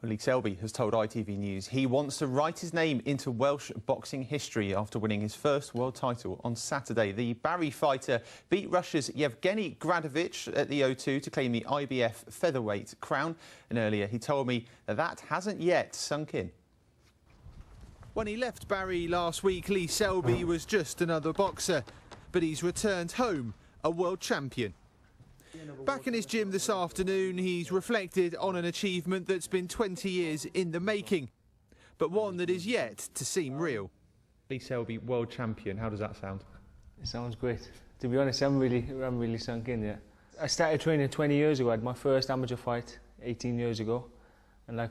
Lee Selby has told ITV News he wants to write his name into Welsh boxing history after winning his first world title on Saturday. The Barry fighter beat Russia's Yevgeny Gradovic at the O2 to claim the IBF featherweight crown. And earlier he told me that hasn't yet sunk in. When he left Barry last week, Lee Selby was just another boxer, but he's returned home a world champion. Back in his gym this afternoon, he's reflected on an achievement that's been 20 years in the making, but one that is yet to seem real. Lee Selby, world champion, how does that sound? It sounds great. To be honest, I haven't really sunk in yet. I started training 20 years ago. I had my first amateur fight 18 years ago, and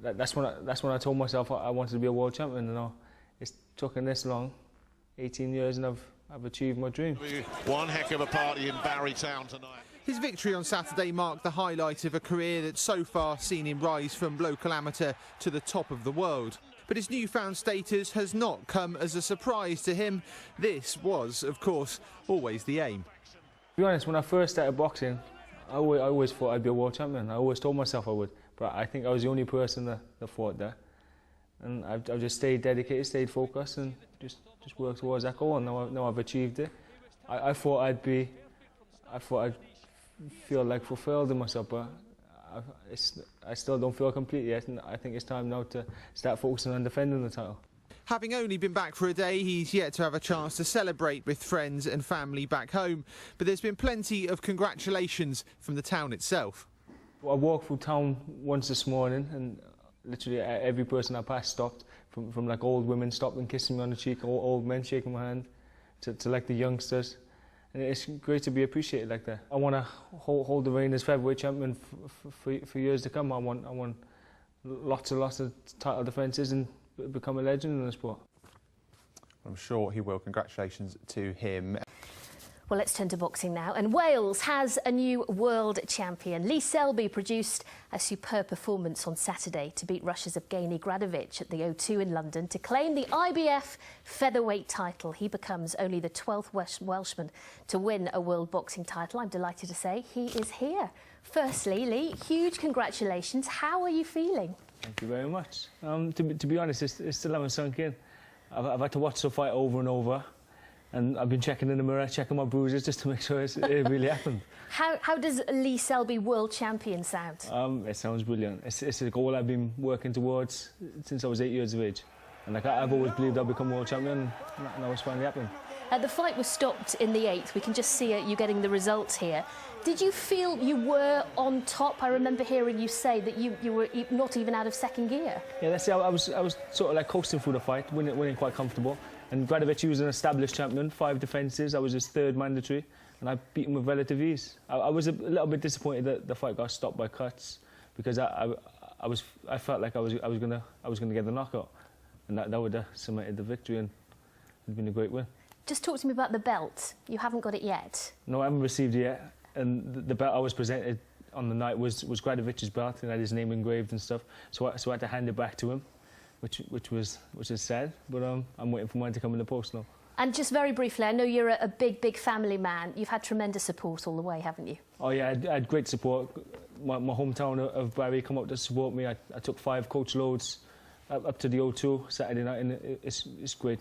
that's when I told myself I wanted to be a world champion. You know, it's taken this long, 18 years, and I've achieved my dream. One heck of a party in Barrytown tonight. His victory on Saturday marked the highlight of a career that's so far seen him rise from local amateur to the top of the world. But his newfound status has not come as a surprise to him. This was, of course, always the aim. To be honest, when I first started boxing, I always thought I'd be a world champion. I always told myself I would, but I think I was the only person that thought that. And I've just stayed dedicated, stayed focused, and just worked towards that goal. And now I've achieved it. I thought I'd feel like fulfilled in myself, but I still don't feel complete yet, and I think it's time now to start focusing on defending the title. Having only been back for a day, he's yet to have a chance to celebrate with friends and family back home, but there's been plenty of congratulations from the town itself. I walked through town once this morning, and literally every person I passed stopped, from like old women stopping, kissing me on the cheek, old men shaking my hand, to like the youngsters. And it's great to be appreciated like that. I want to hold the reign as featherweight champion for years to come. I want lots and lots of title defences and become a legend in the sport. I'm sure he will. Congratulations to him. Well, let's turn to boxing now. And Wales has a new world champion. Lee Selby produced a superb performance on Saturday to beat Russia's Yevgeny Gradovic at the O2 in London to claim the IBF featherweight title. He becomes only the 12th Welshman to win a world boxing title. I'm delighted to say he is here. Firstly, Lee, huge congratulations. How are you feeling? Thank you very much. To be honest, it still haven't sunk in. I've had to watch the fight over and over. And I've been checking in the mirror, checking my bruises just to make sure it really happened. How does Lee Selby world champion sound? It sounds brilliant. It's a goal I've been working towards since I was 8 years of age. And I've always believed I'd become world champion, and now it's finally happened. The fight was stopped in the 8th. We can just see you getting the results here. Did you feel you were on top? I remember hearing you say that you were not even out of second gear. Yeah, that's it. I was sort of like coasting through the fight, winning quite comfortable. And Gradovic was an established champion, 5 defences. I was his 3rd mandatory, and I beat him with relative ease. I was a little bit disappointed that the fight got stopped by cuts, because I felt like I was gonna get the knockout, and that would have cemented the victory, and it'd been a great win. Just talk to me about the belt. You haven't got it yet. No, I haven't received it yet. And the belt I was presented on the night was Gradovic's belt, and had his name engraved and stuff. So I had to hand it back to him, which is sad. But I'm waiting for mine to come in the post now. And just very briefly, I know you're a big family man. You've had tremendous support all the way, haven't you? Oh yeah, I had great support. My hometown of Barry come out to support me. I took 5 coach loads up to the O2 Saturday night, and it's great.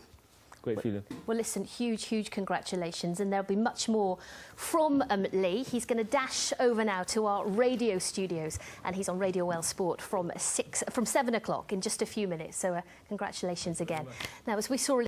Great feeling. Well, listen, huge congratulations, and there'll be much more from Lee. He's going to dash over now to our radio studios, and he's on Radio Wales Sport from 7 o'clock in just a few minutes. So congratulations again. Now, as we saw